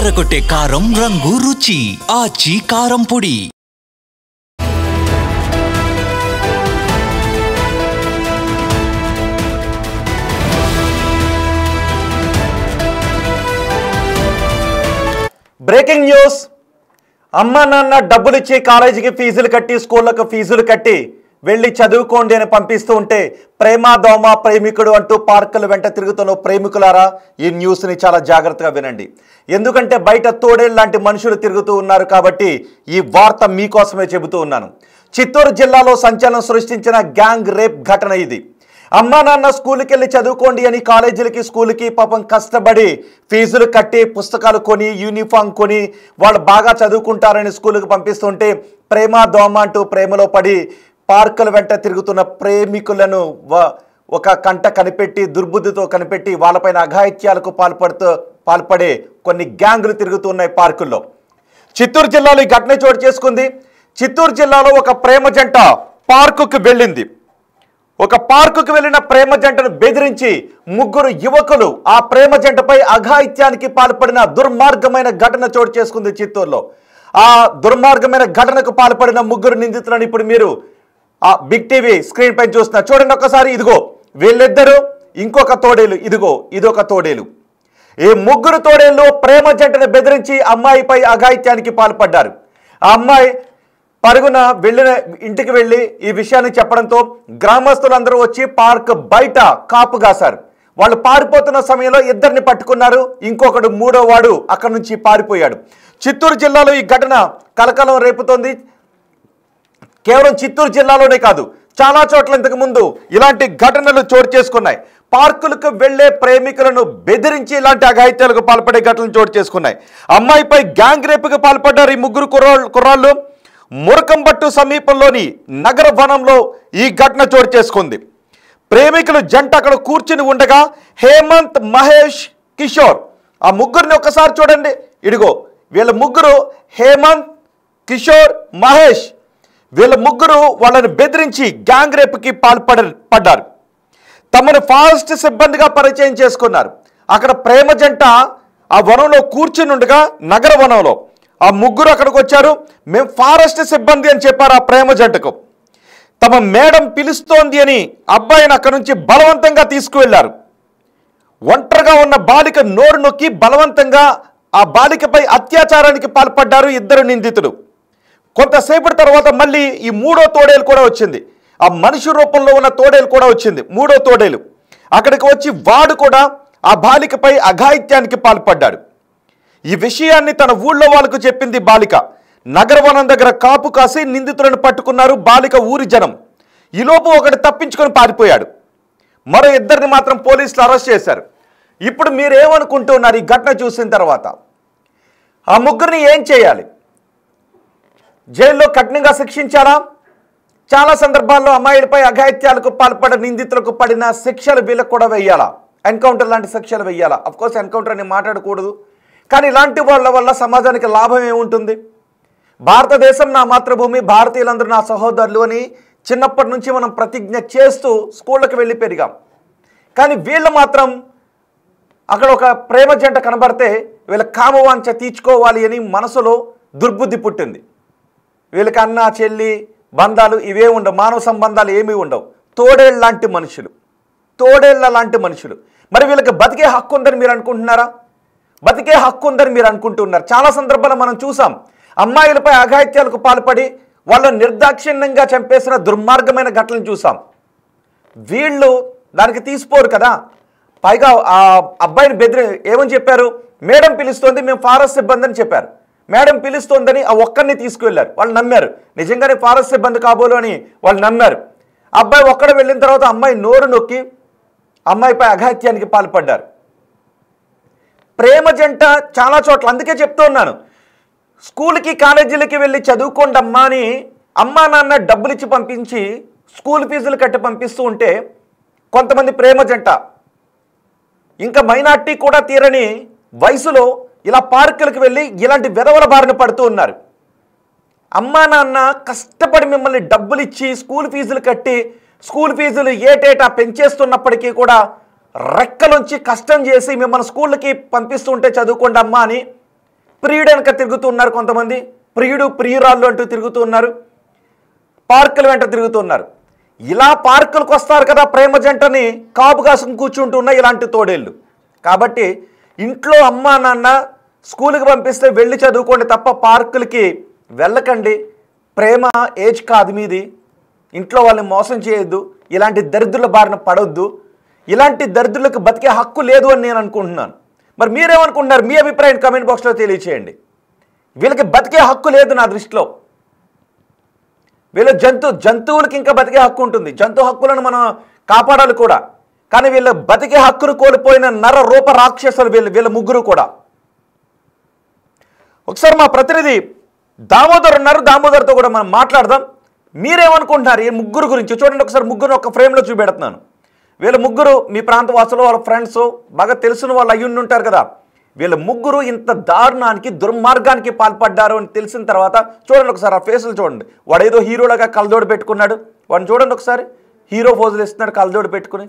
అదరగొట్టే కారం రంగు రుచి ఆచి కారం పొడి. Breaking news. అమ్మ నాన్న డబ్బులు ఇచ్చి కాలేజీకి ఫీజులు కట్టి స్కూళ్ళకు ఫీజులు కట్టి వెళ్ళి చదువుకోండి అని పంపిస్తూ ఉంటే ప్రేమ దోమ ప్రేమికుడు అంటూ పార్కుల వెంట తిరుగుతున్న ప్రేమికులారా ఈ న్యూస్ని చాలా జాగ్రత్తగా వినండి. ఎందుకంటే బయట తోడేళ్ళు లాంటి మనుషులు తిరుగుతూ ఉన్నారు కాబట్టి ఈ వార్త మీకోసమే చెబుతూ ఉన్నాను. చిత్తూరు జిల్లాలో సంచలనం సృష్టించిన గ్యాంగ్ రేప్ ఘటన ఇది. అమ్మా నాన్న స్కూల్కి వెళ్ళి చదువుకోండి అని కాలేజీలకి స్కూల్కి పాపం కష్టపడి ఫీజులు కట్టి పుస్తకాలు కొని యూనిఫామ్ కొని వాళ్ళు బాగా చదువుకుంటారని స్కూల్కి పంపిస్తుంటే ప్రేమ దోమ అంటూ ప్రేమలో పడి పార్కుల వెంట తిరుగుతున్న ప్రేమికులను ఒక కంట కనిపెట్టి దుర్బుద్ధితో కనిపెట్టి వాళ్ళపైన అఘాయిత్యాలకు పాల్పడే కొన్ని గ్యాంగులు తిరుగుతున్నాయి పార్కుల్లో. చిత్తూరు జిల్లాలో ఈ ఘటన చోటు చేసుకుంది. చిత్తూరు జిల్లాలో ఒక ప్రేమ జంట పార్కుకు వెళ్ళింది. ఒక పార్కుకు వెళ్ళిన ప్రేమ జంటను బెదిరించి ముగ్గురు యువకులు ఆ ప్రేమ జంటపై అఘాయిత్యానికి పాల్పడిన దుర్మార్గమైన ఘటన చోటు చేసుకుంది చిత్తూరులో. ఆ దుర్మార్గమైన ఘటనకు పాల్పడిన ముగ్గురు నిందితులను ఇప్పుడు మీరు ఆ బిగ్ టీవీ స్క్రీన్ పైన చూస్తున్నారు. చూడండి ఒక్కసారి. ఇదిగో వీళ్ళిద్దరు, ఇంకొక తోడేలు, ఇదిగో ఇదొక తోడేలు. ఈ ముగ్గురు తోడేళ్ళు ప్రేమ జంటను బెదిరించి అమ్మాయిపై అఘాయిత్యానికి పాల్పడ్డారు. ఆ అమ్మాయి పరుగున ఇంటికి వెళ్ళి ఈ విషయాన్ని చెప్పడంతో గ్రామస్తులందరూ వచ్చి పార్క్ బయట కాపు కాశారు. వాళ్ళు పారిపోతున్న సమయంలో ఇద్దరిని పట్టుకున్నారు. ఇంకొకడు మూడో వాడు అక్కడి నుంచి పారిపోయాడు. చిత్తూరు జిల్లాలో ఈ ఘటన కలకలం రేపుతోంది. కేవలం చిత్తూరు జిల్లాలోనే కాదు, చాలా చోట్ల ఇంతకు ముందు ఇలాంటి ఘటనలు చోటు చేసుకున్నాయి. పార్కులకు వెళ్లే ప్రేమికులను బెదిరించి ఇలాంటి అఘాయిత్యాలకు పాల్పడే ఘటనలు చోటు చేసుకున్నాయి. అమ్మాయిపై గ్యాంగ్ రేపుకు పాల్పడ్డారు ఈ ముగ్గురు కుర్రాళ్ళు. మురకంబట్టు సమీపంలోని నగర వనంలో ఈ ఘటన చోటు చేసుకుంది. ప్రేమికులు జంట అక్కడ కూర్చుని ఉండగా హేమంత్, మహేష్, కిషోర్, ఆ ముగ్గురిని ఒకసారి చూడండి. ఇడిగో వీళ్ళ ముగ్గురు, హేమంత్, కిషోర్, మహేష్, వీళ్ళ ముగ్గురు వాళ్ళని బెదిరించి గ్యాంగ్ రేపుకి పాల్పడ్డారు. తమను ఫారెస్ట్ సిబ్బందిగా పరిచయం చేసుకున్నారు. అక్కడ ప్రేమ జంట ఆ వనంలో కూర్చుని ఉండగా నగర వనంలో ఆ ముగ్గురు అక్కడికి వచ్చారు. మేము ఫారెస్ట్ సిబ్బంది అని చెప్పారు ఆ ప్రేమ జంటకు. తమ మేడం పిలుస్తోంది అని అబ్బాయిని అక్కడి నుంచి బలవంతంగా తీసుకువెళ్లారు. ఒంటరిగా ఉన్న బాలిక నోరు నొక్కి బలవంతంగా ఆ బాలికపై అత్యాచారానికి పాల్పడ్డారు ఇద్దరు నిందితులు. కొంతసేపటి తర్వాత మళ్ళీ ఈ మూడో తోడేలు కూడా వచ్చింది. ఆ మనిషి రూపంలో ఉన్న తోడేలు కూడా వచ్చింది. మూడో తోడేలు అక్కడికి వచ్చి వాడు కూడా ఆ బాలికపై అఘాయిత్యానికి పాల్పడ్డాడు. ఈ విషయాన్ని తన ఊళ్ళో వాళ్ళకు చెప్పింది బాలిక. నగరవనం దగ్గర కాపు కాసి నిందితులను పట్టుకున్నారు బాలిక ఊరి జనం. ఈలోపు ఒకటి తప్పించుకొని పారిపోయాడు. మరో ఇద్దరిని మాత్రం పోలీసులు అరెస్ట్ చేశారు. ఇప్పుడు మీరేమనుకుంటున్నారు ఈ ఘటన చూసిన తర్వాత? ఆ ముగ్గురిని ఏం చేయాలి? జైల్లో కఠినంగా శిక్షించాలా? చాలా సందర్భాల్లో అమ్మాయిలపై అఘాయిత్యాలకు పాల్పడే నిందితులకు పడిన శిక్షలు వీళ్ళకు కూడా వెయ్యాలా? ఎన్కౌంటర్ లాంటి శిక్షలు వెయ్యాలా? అఫ్కోర్స్ ఎన్కౌంటర్ అని మాట్లాడకూడదు, కానీ ఇలాంటి వాళ్ళ వల్ల సమాజానికి లాభం ఏముంటుంది? భారతదేశం నా మాతృభూమి, భారతీయులందరూ నా సహోదరులు అని చిన్నప్పటి నుంచి మనం ప్రతిజ్ఞ చేస్తూ స్కూళ్ళకి వెళ్ళి పెరిగాం. కానీ వీళ్ళు మాత్రం అక్కడ ఒక ప్రేమ జంట కనబడితే వీళ్ళ కామవాంఛ తీర్చుకోవాలి అని మనసులో దుర్బుద్ధి పుట్టింది. వీళ్ళకి అన్న చెల్లి బంధాలు ఇవే ఉండవు, మానవ సంబంధాలు ఏమీ ఉండవు. తోడేళ్ళ లాంటి మనుషులు. మరి వీళ్ళకి బతికే హక్కు ఉందని మీరు అనుకుంటున్నారా? బతికే హక్కు ఉందని మీరు అనుకుంటున్నారు. చాలా సందర్భాల్లో మనం చూసాం, అమ్మాయిలపై అఘాయిత్యాలకు పాల్పడి వాళ్ళని నిర్దాక్షిణ్యంగా చంపేసిన దుర్మార్గమైన ఘటనలు చూసాం. వీళ్ళు దానికి తీసిపోరు కదా. పైగా ఆ అబ్బాయిని ఏమని చెప్పారు? మేడం పిలుస్తోంది, మేము ఫారెస్ట్ సిబ్బంది అని చెప్పారు. మేడం పిలుస్తోందని ఆ ఒక్కరిని తీసుకువెళ్ళారు. వాళ్ళు నమ్మారు, నిజంగానే ఫారెస్ట్ సిబ్బంది కాబోలు అని వాళ్ళు నమ్మారు. అబ్బాయి ఒక్కడ వెళ్ళిన తర్వాత అమ్మాయి నోరు నొక్కి అమ్మాయిపై అఘాయిత్యానికి పాల్పడ్డారు. ప్రేమ జంట చాలా చోట్ల, అందుకే చెప్తూ ఉన్నాను, స్కూల్కి కాలేజీలకి వెళ్ళి చదువుకోండి అమ్మా అని అమ్మా నాన్న డబ్బులు ఇచ్చి పంపించి స్కూల్ ఫీజులు కట్టి పంపిస్తూ ఉంటే కొంతమంది ప్రేమ జంట ఇంకా మైనార్టీ కూడా తీరని వయసులో ఇలా పార్కులకు వెళ్ళి ఇలాంటి వెధవల బారిన పడుతూ ఉన్నారు. అమ్మా నాన్న కష్టపడి మిమ్మల్ని డబ్బులు ఇచ్చి స్కూల్ ఫీజులు కట్టి స్కూల్ ఫీజులు ఏటేటా పెంచేస్తున్నప్పటికీ కూడా రెక్కలుంచి కష్టం చేసి మిమ్మల్ని స్కూళ్ళకి పంపిస్తూ ఉంటే చదువుకోండి అమ్మా అని ప్రియుడు వెనక తిరుగుతూ ఉన్నారు, కొంతమంది ప్రియుడు ప్రియురాళ్ళు అంటూ తిరుగుతూ ఉన్నారు, పార్కుల వెంట తిరుగుతూ ఉన్నారు. ఇలా పార్కులకు వస్తారు కదా ప్రేమ జంటని కాపు కాసుకుని కూర్చుంటూ ఉన్న ఇలాంటి తోడేళ్ళు. కాబట్టి ఇంట్లో అమ్మ నాన్న స్కూల్కి పంపిస్తే వెళ్ళి చదువుకోండి తప్ప పార్కులకి వెళ్ళకండి. ప్రేమ ఏజ్ కాదు మీది. ఇంట్లో వాళ్ళని మోసం చేయొద్దు, ఇలాంటి దరిద్రుల బారిన పడొద్దు. ఇలాంటి దరిద్రులకు బతికే హక్కు లేదు అని నేను అనుకుంటున్నాను. మరి మీరేమనుకుంటున్నారు? మీ అభిప్రాయం కామెంట్ బాక్స్లో తెలియచేయండి. వీళ్ళకి బతికే హక్కు లేదు నా దృష్టిలో. వీళ్ళ జంతువులకి ఇంకా బతికే హక్కు ఉంటుంది, జంతు హక్కులను మనం కాపాడాలి కూడా. కానీ వీళ్ళ బతికే హక్కును కోల్పోయిన నర రూప రాక్షసులు వీళ్ళ ముగ్గురు కూడా. ఒకసారి మా ప్రతినిధి దామోదర్ ఉన్నారు, దామోదర్తో కూడా మనం మాట్లాడదాం. మీరేమనుకుంటున్నారు ఈ ముగ్గురు గురించి? చూడండి ఒకసారి ముగ్గురు ఒక ఫ్రేమ్లో చూపెడుతున్నాను. వీళ్ళ ముగ్గురు మీ ప్రాంత వాసులు, వాళ్ళ ఫ్రెండ్స్, బాగా తెలిసిన వాళ్ళు అయ్యుండి ఉంటారు కదా. వీళ్ళ ముగ్గురు ఇంత దారుణానికి దుర్మార్గానికి పాల్పడ్డారు అని తెలిసిన తర్వాత చూడండి ఒకసారి ఆ ఫేసులు చూడండి. వాడు ఏదో హీరోలాగా కళ్ళజోడు పెట్టుకున్నాడు, వాడిని చూడండి ఒకసారి, హీరో పోజులు ఇస్తున్నాడు కళ్ళజోడు పెట్టుకుని.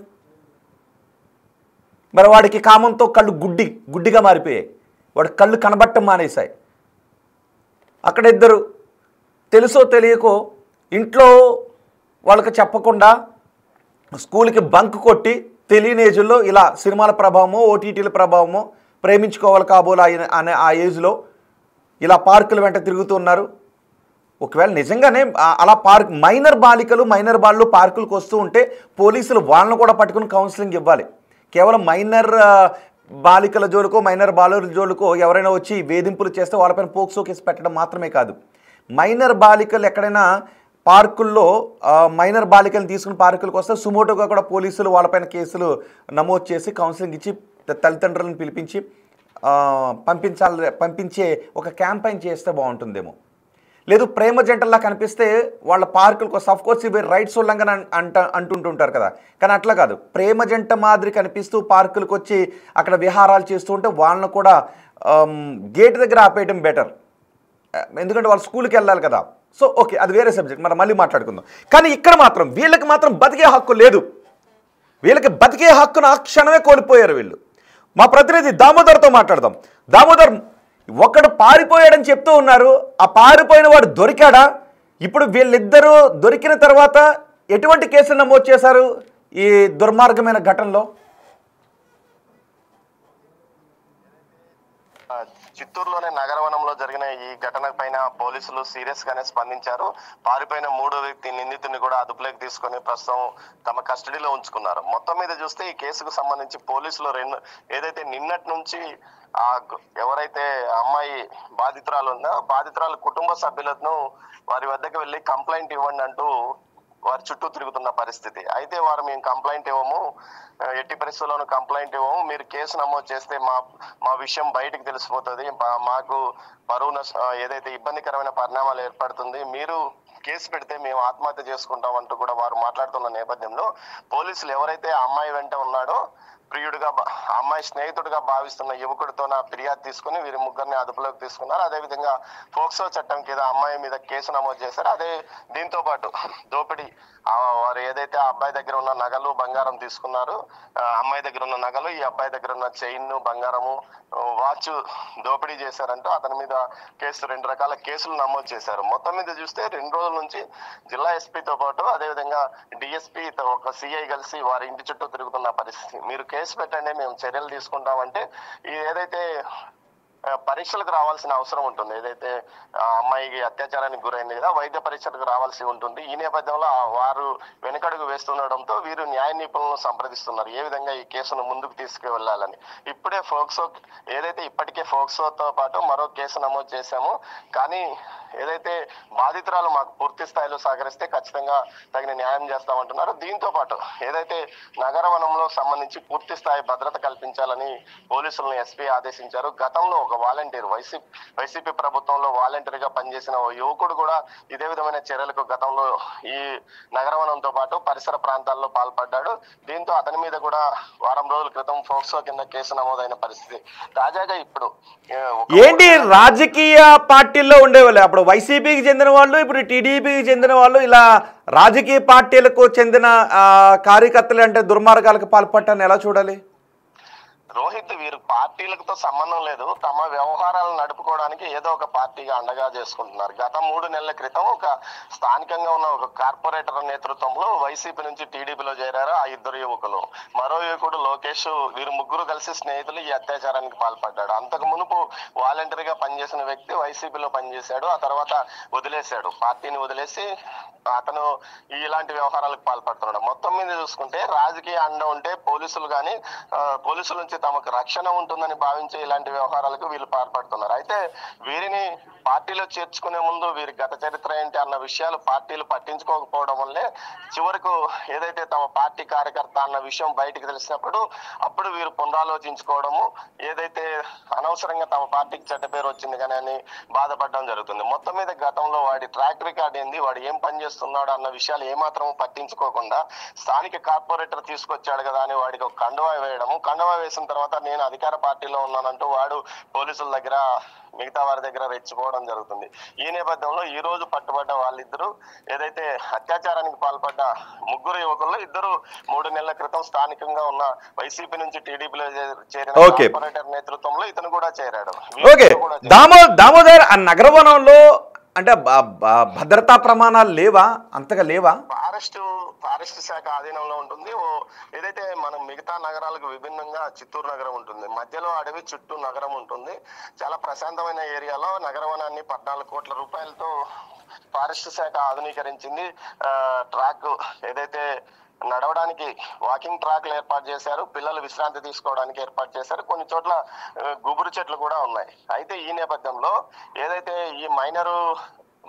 మరి వాడికి కామంతో కళ్ళు గుడ్డిగా మారిపోయాయి, వాడి కళ్ళు కనబట్టం మానేశాయి. అక్కడ ఇద్దరు తెలుసో తెలియకో ఇంట్లో వాళ్ళకి చెప్పకుండా స్కూల్కి బంక్ కొట్టి తెలియని ఏజ్లో ఇలా సినిమాల ప్రభావమో ఓటీటీల ప్రభావమో ప్రేమించుకోవాలి కాబోలు అనే ఆ ఏజ్లో ఇలా పార్కుల వెంట తిరుగుతున్నారు. ఒకవేళ నిజంగానే అలా మైనర్ బాలు పార్కులకు వస్తూ ఉంటే పోలీసులు వాళ్ళను కూడా పట్టుకుని కౌన్సిలింగ్ ఇవ్వాలి. కేవలం మైనర్ బాలికల జోలుకో మైనర్ బాలుల జోలుకో ఎవరైనా వచ్చి వేధింపులు చేస్తే వాళ్ళపైన పోక్సో కేసు పెట్టడం మాత్రమే కాదు, మైనర్ బాలికలు ఎక్కడైనా పార్కుల్లో మైనర్ బాలికలను తీసుకుని పార్కులకు వస్తే సుమోటోగా కూడా పోలీసులు వాళ్ళపైన కేసులు నమోదు చేసి కౌన్సిలింగ్ ఇచ్చి తల్లిదండ్రులను పిలిపించి పంపించే ఒక క్యాంపెయిన్ చేస్తే బాగుంటుందేమో. లేదు ప్రేమ జంటల్లా కనిపిస్తే వాళ్ళ పార్కులకు వస్తే ఆఫ్కోర్స్ ఇవి రైట్స్ ఉల్లంఘన అంటుంటుంటారు కదా, కానీ అట్లా కాదు. ప్రేమ జంట మాదిరి కనిపిస్తూ పార్కులకు వచ్చి అక్కడ విహారాలు చేస్తూ ఉంటే వాళ్ళను కూడా గేట్ దగ్గర ఆపేయడం బెటర్, ఎందుకంటే వాళ్ళు స్కూల్కి వెళ్ళాలి కదా. సో ఓకే, అది వేరే సబ్జెక్ట్, మనం మళ్ళీ మాట్లాడుకుందాం. కానీ ఇక్కడ మాత్రం వీళ్ళకి మాత్రం బతికే హక్కు లేదు. వీళ్ళకి బతికే హక్కును ఆ క్షణమే కోల్పోయారు వీళ్ళు. మా ప్రతినిధి దామోదర్తో మాట్లాడదాం. దామోదర్, ఒకడు పారిపోయాడని చెప్తూ ఉన్నారు, ఆ పారిపోయిన వాడు దొరికాడా? ఇప్పుడు వీళ్ళిద్దరూ దొరికిన తర్వాత ఎటువంటి కేసులు నమోదు చేశారు ఈ దుర్మార్గమైన ఘటనలో? చిత్తూరులోని నగరవనంలో జరిగిన ఈ ఘటన పైన పోలీసులు సీరియస్ గానే స్పందించారు. పారిపోయిన మూడో వ్యక్తి నిందితుడిని కూడా అదుపులోకి తీసుకొని ప్రస్తుతం తమ కస్టడీలో ఉంచుకున్నారు. మొత్తం మీద చూస్తే ఈ కేసుకు సంబంధించి పోలీసులు ఏదైతే నిన్నటి నుంచి ఎవరైతే అమ్మాయి బాధితురాలు ఉందో బాధితురాలు కుటుంబ సభ్యులను వారి వద్దకు వెళ్ళి కంప్లైంట్ ఇవ్వండి అంటూ వారి చుట్టూ తిరుగుతున్న పరిస్థితి. అయితే వారు మేము కంప్లైంట్ ఇవ్వము, ఎట్టి పరిస్థితుల్లోనూ కంప్లైంట్ ఇవ్వము, మీరు కేసు నమోదు చేస్తే మా విషయం బయటకు తెలిసిపోతుంది, మాకు పరువు ఏదైతే ఇబ్బందికరమైన పరిణామాలు ఏర్పడుతుంది, మీరు కేసు పెడితే మేము ఆత్మహత్య చేసుకుంటాం అంటూ కూడా వారు మాట్లాడుతున్న నేపథ్యంలో పోలీసులు ఎవరైతే అమ్మాయి వెంట ఉన్నాడో ప్రియుడిగా అమ్మాయి స్నేహితుడిగా భావిస్తున్న యువకుడితో ఫిర్యాదు తీసుకుని వీరి ముగ్గురిని అదుపులోకి తీసుకున్నారు. అదేవిధంగా పోక్సో చట్టం కింద అమ్మాయి మీద కేసు నమోదు చేశారు. అదే దీంతో పాటు దోపిడీ వారు ఏదైతే ఆ అబ్బాయి దగ్గర ఉన్న నగలు బంగారం తీసుకున్నారు, అమ్మాయి దగ్గర ఉన్న నగలు, ఈ అబ్బాయి దగ్గర ఉన్న చైన్ బంగారము వాచ్ దోపిడీ చేశారంటూ అతని మీద రెండు రకాల కేసులు నమోదు చేశారు. మొత్తం మీద చూస్తే 2 రోజుల నుంచి జిల్లా ఎస్పీతో పాటు అదేవిధంగా డిఎస్పీ ఒక సిఐ కలిసి వారి ఇంటి చుట్టూ తిరుగుతున్న పరిస్థితి. మీరు కేసు పెట్టండి, మేము చర్యలు తీసుకుంటామంటే ఏదైతే పరీక్షలకు రావాల్సిన అవసరం ఉంటుంది, ఏదైతే అమ్మాయికి అత్యాచారానికి గురైంది కదా వైద్య పరీక్షలకు రావాల్సి ఉంటుంది. ఈ నేపథ్యంలో వారు వెనుకడుగు వేస్తుండడంతో వీరు న్యాయ నిపుణులను సంప్రదిస్తున్నారు ఏ విధంగా ఈ కేసును ముందుకు తీసుకువెళ్లాలని. ఇప్పుడే ఇప్పటికే ఫోక్సోతో పాటు మరో కేసు నమోదు చేశాము, కానీ ఏదైతే బాధితురాలు మాకు పూర్తి స్థాయిలో సహకరిస్తే ఖచ్చితంగా తగిన న్యాయం చేస్తామంటున్నారు. దీంతో పాటు ఏదైతే నగరవనంలో సంబంధించి పూర్తి స్థాయి భద్రత కల్పించాలని పోలీసులను ఎస్పీ ఆదేశించారు. గతంలో ఒక వాలంటీర్ వైసీపీ ప్రభుత్వంలో వాలంటీర్గా పనిచేసిన ఓ యువకుడు కూడా ఇదే విధమైన చర్యలకు గతంలో ఈ నగరవనంతో పాటు పరిసర ప్రాంతాల్లో పాల్పడ్డాడు. దీంతో అతని మీద కూడా వారం రోజుల క్రితం ఫోక్సో కింద కేసు నమోదైన పరిస్థితి. తాజాగా ఇప్పుడు ఏంటి రాజకీయ పార్టీల్లో ఉండేవాళ్ళు, అప్పుడు వైసీపీకి చెందిన వాళ్ళు, ఇప్పుడు టీడీపీకి చెందిన వాళ్ళు, ఇలా రాజకీయ పార్టీలకు చెందిన కార్యకర్తలు అంటే దుర్మార్గాలకు పాల్పడటాన్ని ఎలా చూడాలి? రోహిత్ వీరు పార్టీలతో సంబంధం లేదు, తమ వ్యవహారాలను నడుపుకోవడానికి ఏదో ఒక పార్టీగా అండగా చేసుకుంటున్నారు. గత 3 నెలల క్రితం ఒక స్థానికంగా ఉన్న ఒక కార్పొరేటర్ నేతృత్వంలో వైసీపీ నుంచి టీడీపీలో చేరారు ఆ 2 యువకులు. మరో యువకుడు లోకేష్, వీరు ముగ్గురు కలిసి స్నేహితులు ఈ అత్యాచారానికి పాల్పడ్డాడు. అంతకు మునుపు వాలంటీర్గా పనిచేసిన వ్యక్తి వైసీపీలో పనిచేశాడు, ఆ తర్వాత వదిలేశాడు, పార్టీని వదిలేసి అతను ఇలాంటి వ్యవహారాలకు పాల్పడుతున్నాడు. మొత్తం మీద చూసుకుంటే రాజకీయ అండ ఉంటే పోలీసుల నుంచి తమకు రక్షణ ఉంటుందని భావించే ఇలాంటి వ్యవహారాలకు వీళ్ళు పాల్పడుతున్నారు. అయితే వీరిని పార్టీలో చేర్చుకునే ముందు వీరి గత చరిత్ర ఏంటి అన్న విషయాలు పార్టీలు పట్టించుకోకపోవడం వల్లే చివరకు ఏదైతే తమ పార్టీ కార్యకర్త అన్న విషయం బయటికి తెలిసినప్పుడు అప్పుడు వీరు పునరాలోచించుకోవడము, ఏదైతే అనవసరంగా తమ పార్టీకి చెడ్డ పేరు వచ్చింది కానీ అని బాధపడడం జరుగుతుంది. మొత్తం మీద గతంలో వాడి ట్రాక్ రికార్డ్ ఏంది, వాడు ఏం పని చేస్తున్నాడు అన్న విషయాలు ఏమాత్రం పట్టించుకోకుండా స్థానిక కార్పొరేటర్ తీసుకొచ్చాడు కదా అని వాడికి ఒక కండువా వేయడము, కండువా వేసిన తర్వాత నేను అధికార పార్టీలో ఉన్నానంటూ వాడు పోలీసుల దగ్గర మిగతా వారి దగ్గర రెచ్చిపోవడం జరుగుతుంది. ఈ నేపథ్యంలో ఈ రోజు పట్టుబడ్డ వాళ్ళిద్దరూ ఏదైతే అత్యాచారానికి పాల్పడ్డ 3 యువకుల్లో 2 3 నెలల క్రితం స్థానికంగా ఉన్న వైసీపీ నుంచి టీడీపీలో చేరిన కార్పొరేటర్ నేతృత్వంలో ఇతను కూడా చేరాడు. దామోదర్ ఆ నగరవనంలో అంటే భద్రతా ప్రమాణాలు లేవా, అంతగా లేవా? ఫారెస్ట్ శాఖ ఆధీనంలో ఉంటుంది. ఏదైతే మనం మిగతా నగరాలకు విభిన్నంగా చిత్తూరు నగరం ఉంటుంది, మధ్యలో అడవి, చుట్టూ నగరం ఉంటుంది. చాలా ప్రశాంతమైన ఏరియాలో నగరవనాన్ని 14 కోట్ల రూపాయలతో ఫారెస్ట్ శాఖ ఆధునీకరించింది. ట్రాక్ ఏదైతే నడవడానికి వాకింగ్ ట్రాక్లు ఏర్పాటు చేశారు, పిల్లలు విశ్రాంతి తీసుకోవడానికి ఏర్పాటు చేశారు, కొన్ని చోట్ల గుబురు చెట్లు కూడా ఉన్నాయి. అయితే ఈ నేపథ్యంలో ఏదైతే ఈ మైనరు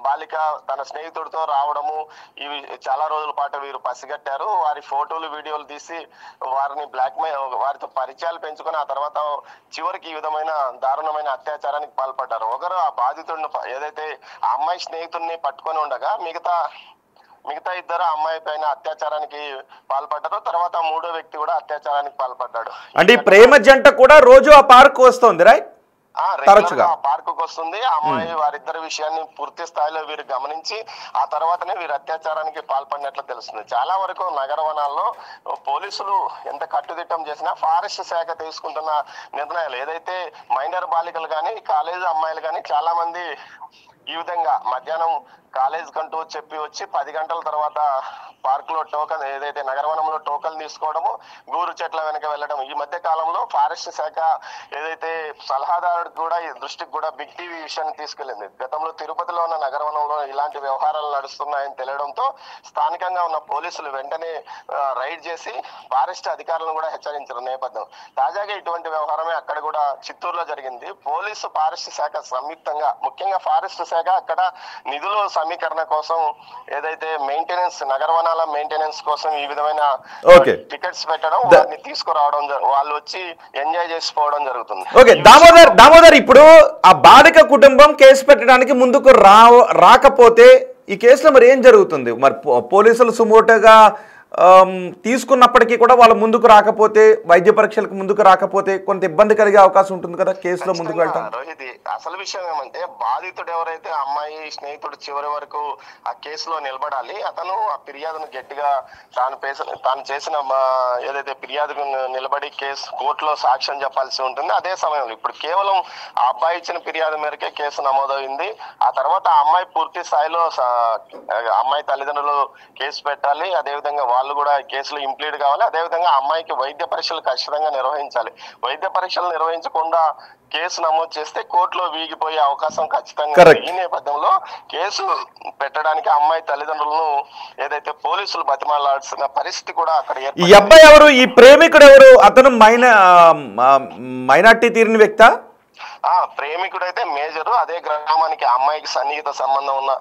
బాలిక తన స్నేహితుడితో రావడము, ఇవి చాలా రోజుల పాటు వీరు పసిగట్టారు. వారి ఫోటోలు, వీడియోలు తీసి వారిని వారితో పరిచయాలు పెంచుకొని ఆ తర్వాత చివరికి ఈ విధమైన దారుణమైన అత్యాచారానికి పాల్పడ్డారు. ఒకరు ఆ బాధితుడిని ఏదైతే ఆ అమ్మాయి స్నేహితుడిని పట్టుకొని ఉండగా మిగతా 2 అమ్మాయి పైన అత్యాచారానికి పాల్పడ్డారు. తర్వాత 3వ వ్యక్తి కూడా అత్యాచారానికి పాల్పడ్డాడు. అంటే ఈ ప్రేమ జంట కూడా రోజు ఆ పార్క్ వస్తుంది, రైట్? తరచుగా పార్కు వస్తుంది. ఆ అమ్మాయి వారిద్దరి విషయాన్ని పూర్తి స్థాయిలో వీరు గమనించి ఆ తర్వాతనే వీరు అత్యాచారానికి పాల్పడినట్లు తెలుస్తుంది. చాలా వరకు నగరవనాల్లో పోలీసులు ఎంత కట్టుదిట్టం చేసినా ఫారెస్ట్ శాఖ తీసుకుంటున్న నిర్ణయాలు ఏదైతే మైనర్ బాలికలు కానీ కాలేజీ అమ్మాయిలు కానీ చాలా మంది ఈ విధంగా మధ్యాహ్నం కాలేజ్ కంటూ చెప్పి వచ్చి 10 గంటల తర్వాత పార్క్ లో టోకన్ ఏదైతే నగరవనంలో టోకన్ తీసుకోవడము, గూరు చెట్ల వెనక వెళ్ళడం. ఈ మధ్య కాలంలో ఫారెస్ట్ శాఖ ఏదైతే సలహాదారుడికి కూడా ఈ దృష్టికి కూడా బిగ్ టీవీ విషయాన్ని తీసుకెళ్లింది. గతంలో తిరుపతిలో ఉన్న నగరవనంలో ఇలాంటి వ్యవహారాలు నడుస్తున్నాయని తెలియడంతో స్థానికంగా ఉన్న పోలీసులు వెంటనే రైడ్ చేసి ఫారెస్ట్ అధికారులను కూడా హెచ్చరించిన నేపథ్యం. తాజాగా ఇటువంటి వ్యవహారమే అక్కడ కూడా చిత్తూరులో జరిగింది. పోలీసు ఫారెస్ట్ శాఖ సంయుక్తంగా, ముఖ్యంగా ఫారెస్ట్ శాఖ అక్కడ నిధుల సమీకరణ కోసం ఏదైతే మెయింటెనెన్స్, నగరవనాల మెయింటెనెన్స్ కోసం ఈ విధమైన టికెట్స్ పెట్టడం, వారిని తీసుకురావడం, వాళ్ళు వచ్చి ఎంజాయ్ చేసిపోవడం జరుగుతుంది. ఓకే దామోదర్, ఇప్పుడు ఆ బాలిక కుటుంబం కేసు పెట్టడానికి ముందుకు రాకపోతే ఈ కేసులో మరి ఏం జరుగుతుంది? మరి పోలీసులు సుమోటోగా తీసుకున్నప్పటికీ కూడా వాళ్ళు ముందుకు రాకపోతే, వైద్య పరీక్షలకు ముందుకు రాకపోతే కొంత ఇబ్బంది కలిగే అవకాశం ఉంటుంది కదా కేసులో ముందుకు వెళ్ళటం. రోహిత్, అసలు విషయం ఏమంటే బాధితుడు ఎవరైతే అమ్మాయి స్నేహితుడు చివరి వరకు ఆ కేసులో నిలబడాలి. అతను ఆ ఫిర్యాదును గట్టిగా తాను చేసిన ఏదైతే ఫిర్యాదుకు నిలబడి కోర్టులో సాక్ష్యం చెప్పాల్సి ఉంటుంది. అదే సమయంలో ఇప్పుడు కేవలం ఆ అబ్బాయి ఇచ్చిన ఫిర్యాదు మేరకే కేసు నమోదైంది. ఆ తర్వాత ఆ అమ్మాయి పూర్తి స్థాయిలో అమ్మాయి తల్లిదండ్రులు కేసు పెట్టాలి. అదేవిధంగా వాళ్ళు కూడా కేసులో ఇంప్లీడ్ కావాలి. అదేవిధంగా అమ్మాయికి వైద్య పరీక్షలు ఖచ్చితంగా నిర్వహించాలి. వైద్య పరీక్షలు నిర్వహించకుండా కేసు నమోదు చేస్తే కోర్టులో వీగిపోయే అవకాశం ఖచ్చితంగా. ఈ నేపథ్యంలో కేసు పెట్టడానికి అమ్మాయి తల్లిదండ్రులను ఏదైతే పోలీసులు బతిమాలాల్సిన పరిస్థితి కూడా అక్కడ. ఈ అబ్బాయి ఎవరు? ఈ ప్రేమికుడు ఎవరు? అతను మైనార్టీ తీరిన వ్యక్తా? ప్రేమికుడైతే మేజరు, అదే గ్రామానికి అమ్మాయికి సన్నిహిత సంబంధం ఉన్న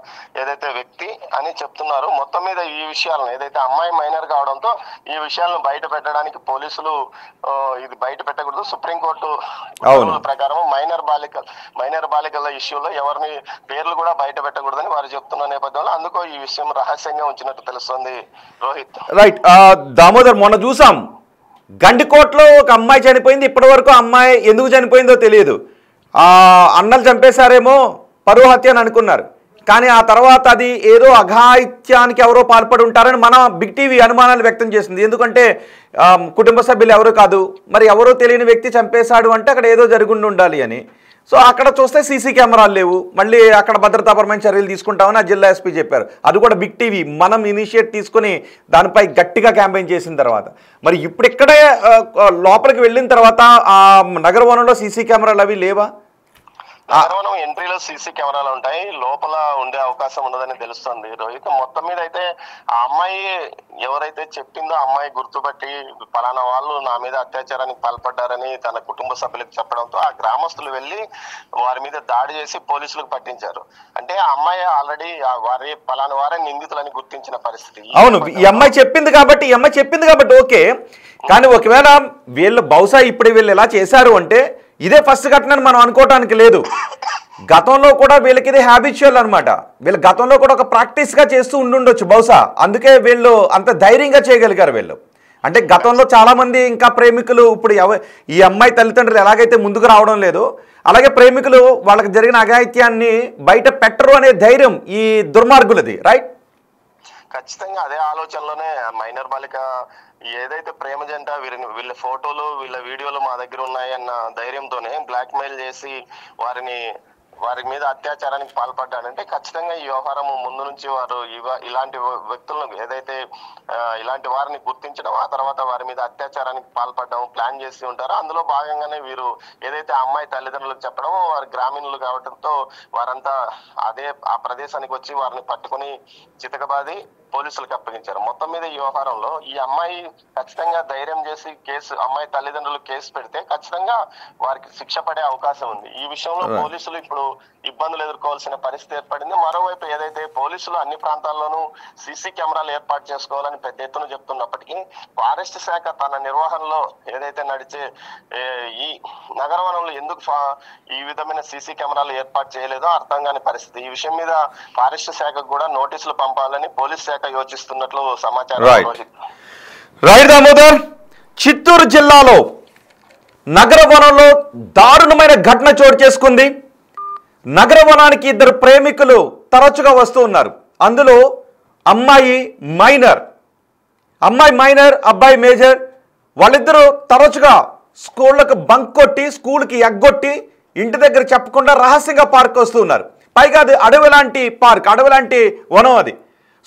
ఏదైతే వ్యక్తి అని చెప్తున్నారు. మొత్తం మీద ఈ విషయాలను ఏదైతే అమ్మాయి మైనర్ కావడంతో ఈ విషయాలను బయట పెట్టడానికి పోలీసులు ఇది బయట పెట్టకూడదు, సుప్రీంకోర్టు ప్రకారం మైనర్ బాలికల ఇష్యూలో ఎవరిని పేర్లు కూడా బయట పెట్టకూడదని వారు చెప్తున్న నేపథ్యంలో అందుకో ఈ విషయం రహస్యంగా ఉంచినట్టు తెలుస్తుంది. రోహిత్, రైట్. దామోదర్, మొన్న చూసాం గండికోటలో ఒక అమ్మాయి చనిపోయింది. ఇప్పటి వరకు అమ్మాయి ఎందుకు చనిపోయిందో తెలియదు. అన్నలు చంపేశారేమో, పరువు హత్య అని అనుకున్నారు. కానీ ఆ తర్వాత అది ఏదో అఘాయిత్యానికి ఎవరో పాల్పడి ఉంటారని మన బిగ్ టీవీ అనుమానాలు వ్యక్తం చేసింది. ఎందుకంటే కుటుంబ సభ్యులు ఎవరు కాదు, మరి ఎవరో తెలియని వ్యక్తి చంపేశాడు అంటే అక్కడ ఏదో జరుగుండి ఉండాలి అని. సో అక్కడ చూస్తే సీసీ కెమెరాలు లేవు, మళ్ళీ అక్కడ భద్రతాపరమైన చర్యలు తీసుకుంటామని ఆ జిల్లా ఎస్పీ చెప్పారు. అది కూడా బిగ్ టీవీ మనం ఇనిషియేట్ తీసుకుని దానిపై గట్టిగా క్యాంపెయిన్ చేసిన తర్వాత, మరి ఇప్పుడు ఇక్కడే లోపలికి వెళ్ళిన తర్వాత ఆ నగర వనంలో సీసీ కెమెరాలు అవి లేవా? నగరవనం ఎంట్రీలో సీసీ కెమెరాలు ఉంటాయి, లోపల ఉండే అవకాశం ఉండదని తెలుస్తుంది రోహిత్. మొత్తం మీద అయితే ఆ అమ్మాయి ఎవరైతే చెప్పిందో అమ్మాయి గుర్తుపట్టి పలానా వాళ్ళు నా మీద అత్యాచారానికి పాల్పడ్డారని తన కుటుంబ సభ్యులకు చెప్పడంతో ఆ గ్రామస్తులు వెళ్లి వారి మీద దాడి చేసి పోలీసులకు పట్టించారు. అంటే ఆ అమ్మాయి ఆల్రెడీ వారి పలానా వారే నిందితులని గుర్తించిన పరిస్థితి. అవును, ఈ అమ్మాయి చెప్పింది కాబట్టి ఓకే. కానీ ఒకవేళ వీళ్ళు బహుశా ఇప్పుడు వీళ్ళు ఎలా చేశారు అంటే ఇదే ఫస్ట్ ఘటన మనం అనుకోవటానికి లేదు. గతంలో కూడా వీళ్ళకి ఇది హ్యాబిచువల్ అనమాట. వీళ్ళు గతంలో కూడా ఒక ప్రాక్టీస్గా చేస్తూ ఉండుండొచ్చు బహుశా, అందుకే వీళ్ళు అంత ధైర్యంగా చేయగలిగారు వీళ్ళు. అంటే గతంలో చాలామంది ఇంకా ప్రేమికులు ఇప్పుడు ఈ అమ్మాయి తల్లిదండ్రులు ఎలాగైతే ముందుకు రావడం లేదు, అలాగే ప్రేమికులు వాళ్ళకి జరిగిన అఘాయిత్యాన్ని బయట పెట్టరు అనే ధైర్యం ఈ దుర్మార్గులది, రైట్? ఖచ్చితంగా అదే ఆలోచనలోనే మైనర్ బాలిక ఏదైతే ప్రేమ జంట వీళ్ళ ఫోటోలు వీళ్ళ వీడియోలు మా దగ్గర ఉన్నాయన్న ధైర్యంతోనే బ్లాక్ మెయిల్ చేసి వారి మీద అత్యాచారానికి పాల్పడ్డాడంటే ఖచ్చితంగా ఈ వ్యవహారం ముందు నుంచి వారు ఇలాంటి వ్యక్తులను ఏదైతే ఇలాంటి వారిని గుర్తించడం, ఆ తర్వాత వారి మీద అత్యాచారానికి పాల్పడడం ప్లాన్ చేసి ఉంటారో అందులో భాగంగానే వీరు ఏదైతే అమ్మాయి తల్లిదండ్రులకు చెప్పడం, వారి గ్రామీణులు కావడంతో వారంతా ఆ ప్రదేశానికి వచ్చి వారిని పట్టుకుని చితకబాది పోలీసులకు అప్పగించారు. మొత్తం మీద ఈ వ్యవహారంలో ఈ అమ్మాయి ఖచ్చితంగా ధైర్యం చేసి అమ్మాయి తల్లిదండ్రులు కేసు పెడితే ఖచ్చితంగా వారికి శిక్ష పడే అవకాశం ఉంది. ఈ విషయంలో పోలీసులు ఇప్పుడు ఇబ్బందులు ఎదుర్కోవాల్సిన పరిస్థితి ఏర్పడింది. మరోవైపు ఏదైతే పోలీసులు అన్ని ప్రాంతాల్లోనూ సీసీ కెమెరాలు ఏర్పాటు చేసుకోవాలని పెద్ద ఎత్తున చెప్తున్నప్పటికీ ఫారెస్ట్ శాఖ తన నిర్వహణలో ఏదైతే నడిచే ఈ నగరవనంలో ఎందుకు ఈ విధమైన సీసీ కెమెరాలు ఏర్పాటు చేయలేదో అర్థం కాని పరిస్థితి. ఈ విషయం మీద ఫారెస్ట్ శాఖకు కూడా నోటీసులు పంపాలని పోలీస్ శాఖ యోచిస్తున్నట్లు సమాచారం. రైట్ దామోదర్, చిత్తూరు జిల్లాలో నగరవనంలో దారుణమైన ఘటన చోటు చేసుకుంది. నగరవనానికి ఇద్దరు ప్రేమికులు తరచుగా వస్తూ ఉన్నారు. అందులో అమ్మాయి మైనర్, అబ్బాయి మేజర్. వాళ్ళిద్దరూ తరచుగా స్కూళ్ళకు బంక్ కొట్టి స్కూల్కి ఎగ్గొట్టి ఇంటి దగ్గర చెప్పకుండా రహస్యంగా పార్క్ వస్తూ ఉన్నారు. పైగా అది అడవి లాంటి పార్క్, అడవి లాంటి వనం అది.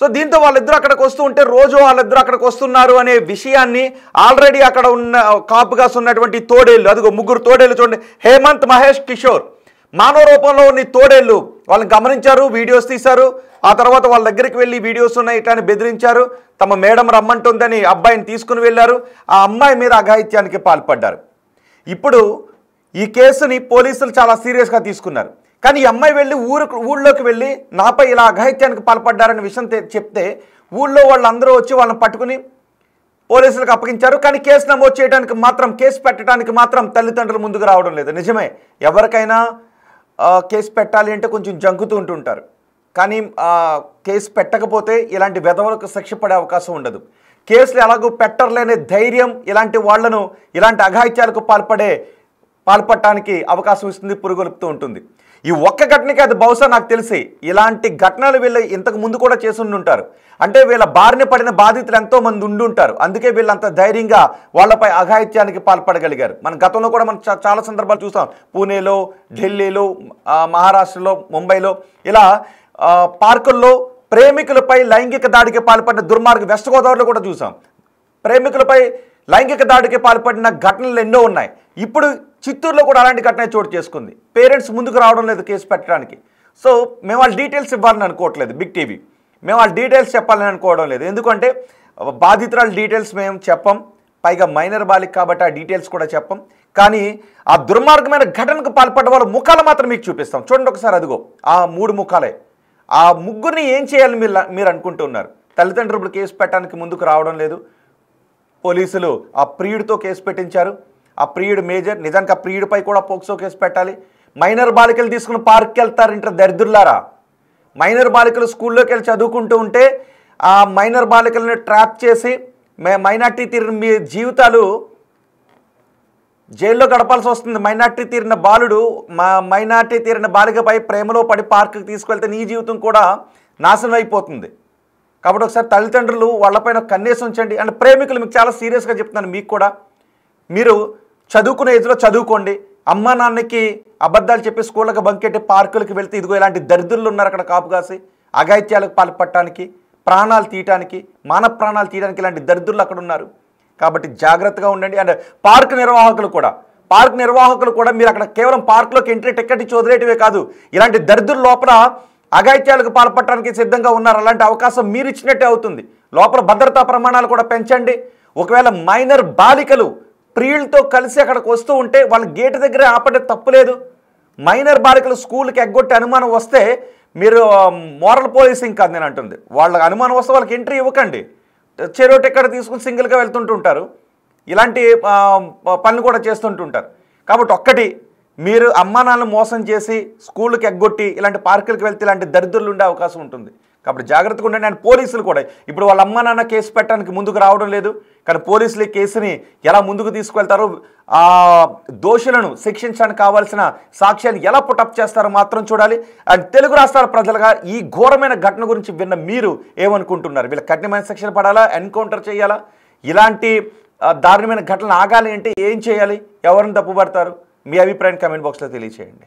సో దీంతో వాళ్ళిద్దరూ అక్కడికి వస్తూ ఉంటే రోజు వాళ్ళిద్దరూ అక్కడికి వస్తున్నారు అనే విషయాన్ని ఆల్రెడీ అక్కడ ఉన్న కాపుగా ఉన్నటువంటి తోడేళ్ళు, అదిగో ముగ్గురు తోడేళ్ళు చూడండి, హేమంత్, మహేష్, కిషోర్, మానవ రూపంలో ఉన్న తోడేళ్ళు వాళ్ళని గమనించారు, వీడియోస్ తీశారు. ఆ తర్వాత వాళ్ళ దగ్గరికి వెళ్ళి వీడియోస్ ఉన్నాయి ఇట్లాని బెదిరించారు. తమ మేడం రమ్మంటుందని అబ్బాయిని తీసుకుని వెళ్ళారు. ఆ అమ్మాయి మీద అఘాయిత్యానికి పాల్పడ్డారు. ఇప్పుడు ఈ కేసుని పోలీసులు చాలా సీరియస్గా తీసుకున్నారు. కానీ ఈ అమ్మాయి వెళ్ళి ఊళ్ళోకి వెళ్ళి నాపై ఇలా అఘాయిత్యానికి పాల్పడ్డారనే విషయం చెప్తే ఊళ్ళో వాళ్ళందరూ వచ్చి వాళ్ళని పట్టుకుని పోలీసులకు అప్పగించారు. కానీ కేసు నమోదు చేయడానికి మాత్రం, కేసు పెట్టడానికి మాత్రం తల్లిదండ్రులు ముందుకు రావడం లేదు. నిజమే, ఎవరికైనా కేసు పెట్టాలి అంటే కొంచెం జంకుతూ ఉంటుంటారు. కానీ కేసు పెట్టకపోతే ఇలాంటి వెధవలకు శిక్ష పడే అవకాశం ఉండదు. కేసులు ఎలాగో పెట్టర్లేనే ధైర్యం ఇలాంటి వాళ్లను ఇలాంటి అఘాయిత్యాలకు పాల్పడటానికి అవకాశం ఇస్తుంది, పురుగొలుపుతూ ఉంటుంది. ఈ ఒక్క ఘటనకి అది బహుశా నాకు తెలిసి ఇలాంటి ఘటనలు వీళ్ళు ఇంతకు ముందు కూడా చేసి ఉంటారు. అంటే వీళ్ళ బారిన పడిన బాధితులు ఎంతోమంది ఉండుంటారు. అందుకే వీళ్ళంత ధైర్యంగా వాళ్ళపై అఘాయిత్యానికి పాల్పడగలిగారు. మన గతంలో కూడా మనం చాలా సందర్భాలు చూసాం. పూణేలో, ఢిల్లీలో, మహారాష్ట్రలో, ముంబైలో ఇలా పార్కుల్లో ప్రేమికులపై లైంగిక దాడికి పాల్పడిన దుర్మార్గ, వెస్ట్ గోదావరిలో కూడా చూసాం. ప్రేమికులపై లైంగిక దాడికి పాల్పడిన ఘటనలు ఎన్నో ఉన్నాయి. ఇప్పుడు చిత్తూరులో కూడా అలాంటి ఘటన చోటు చేసుకుంది. పేరెంట్స్ ముందుకు రావడం లేదు కేసు పెట్టడానికి. సో మేము వాళ్ళ డీటెయిల్స్ ఇవ్వాలని అనుకోవట్లేదు బిగ్ టీవీ, మేము వాళ్ళ డీటెయిల్స్ చెప్పాలని అనుకోవడం లేదు. ఎందుకంటే బాధితురాల డీటెయిల్స్ మేము చెప్పం, పైగా మైనర్ బాలిక కాబట్టి ఆ డీటెయిల్స్ కూడా చెప్పం. కానీ ఆ దుర్మార్గమైన ఘటనకు పాల్పడ్డ వాళ్ళ ముఖాలు మాత్రం మీకు చూపిస్తాం. చూడండి ఒకసారి, అదిగో ఆ 3 ముఖాలే. ఆ ముగ్గురిని ఏం చేయాలని మీరు అనుకుంటున్నారు? తల్లిదండ్రులు కేసు పెట్టడానికి ముందుకు రావడం లేదు. పోలీసులు ఆ ప్రియుడితో కేసు పెట్టించారు. ఆ ప్రియుడు మేజర్, నిజానికి ఆ ప్రియుడిపై కూడా పోక్సో కేసు పెట్టాలి. మైనర్ బాలికలు తీసుకుని పార్క్కి వెళ్తారంటే దరిద్రులారా. మైనర్ బాలికలు స్కూల్లోకి వెళ్ళి చదువుకుంటూ ఉంటే ఆ మైనర్ బాలికలను ట్రాప్ చేసి మైనార్టీ తీరిన మీ జీవితాలు జైల్లో గడపాల్సి వస్తుంది. మైనార్టీ తీరిన బాలుడు మైనార్టీ తీరిన బాలికపై ప్రేమలో పడి పార్కుకి తీసుకెళ్తే నీ జీవితం కూడా నాశనం అయిపోతుంది. కాబట్టి ఒకసారి తల్లిదండ్రులు వాళ్ళపైన కన్నేసి ఉంచండి. అండ్ ప్రేమికులు మీకు చాలా సీరియస్గా చెప్తున్నాను, మీకు కూడా మీరు చదువుకునే ఏజ్లో చదువుకోండి. అమ్మా నాన్నకి అబద్ధాలు చెప్పి స్కూళ్ళకి బంకెట్టి పార్కులకి వెళ్తే ఇదిగో ఇలాంటి దరిద్రులు ఉన్నారు అక్కడ కాపు కాసి అఘాయిత్యాలకు పాల్పడటానికి, ప్రాణాలు తీయటానికి, మానవ ప్రాణాలు తీయడానికి ఇలాంటి దరిద్రులు అక్కడ ఉన్నారు. కాబట్టి జాగ్రత్తగా ఉండండి. అండ్ పార్క్ నిర్వాహకులు కూడా మీరు అక్కడ కేవలం పార్కులోకి ఎంట్రీ టికెట్ ఇచ్చి వదిలేయటమే కాదు, ఇలాంటి దరిద్రుల లోపల అఘాయిత్యాలకు పాల్పడటానికి సిద్ధంగా ఉన్నారు. అలాంటి అవకాశం మీరు ఇచ్చినట్టే అవుతుంది. లోపల భద్రతా ప్రమాణాలు కూడా పెంచండి. ఒకవేళ మైనర్ బాలికలు ప్రియులతో కలిసి అక్కడికి వస్తూ ఉంటే వాళ్ళ గేటు దగ్గరే ఆపడే తప్పులేదు. మైనర్ బాలికలు స్కూల్కి ఎగ్గొట్టే అనుమానం వస్తే మీరు మోరల్ పోలీసింగ్ కాదు నేను అంటుంది, వాళ్ళ అనుమానం వస్తే వాళ్ళకి ఎంట్రీ ఇవ్వకండి. చెరో టికెట్ తీసుకుని సింగిల్గా వెళ్తుంటుంటారు, ఇలాంటి పనులు కూడా చేస్తుంటుంటారు. కాబట్టి ఒక్కటి, మీరు అమ్మా నాన్నలు మోసం చేసి స్కూళ్ళకి ఎగ్గొట్టి ఇలాంటి పార్కులకు వెళ్తే ఇలాంటి దరిద్రులు ఉండే అవకాశం ఉంటుంది. కాబట్టి జాగ్రత్తగా ఉండండి. అండ్ పోలీసులు కూడా ఇప్పుడు వాళ్ళ అమ్మా నాన్న కేసు పెట్టడానికి ముందుకు రావడం లేదు, కానీ పోలీసులు ఈ కేసుని ఎలా ముందుకు తీసుకువెళ్తారో, దోషులను శిక్షించడానికి కావాల్సిన సాక్ష్యాన్ని ఎలా పుటప్ చేస్తారో మాత్రం చూడాలి. అండ్ తెలుగు రాష్ట్రాల ప్రజలుగా ఈ ఘోరమైన ఘటన గురించి విన్న మీరు ఏమనుకుంటున్నారు? వీళ్ళ కఠినమైన శిక్షణ పడాలా, ఎన్కౌంటర్ చేయాలా? ఇలాంటి దారుణమైన ఘటనలు ఆగాలి అంటే ఏం చేయాలి? ఎవరిని తప్పుపడతారు? మీ అభిప్రాయం కామెంట్ బాక్స్లో తెలియచేయండి.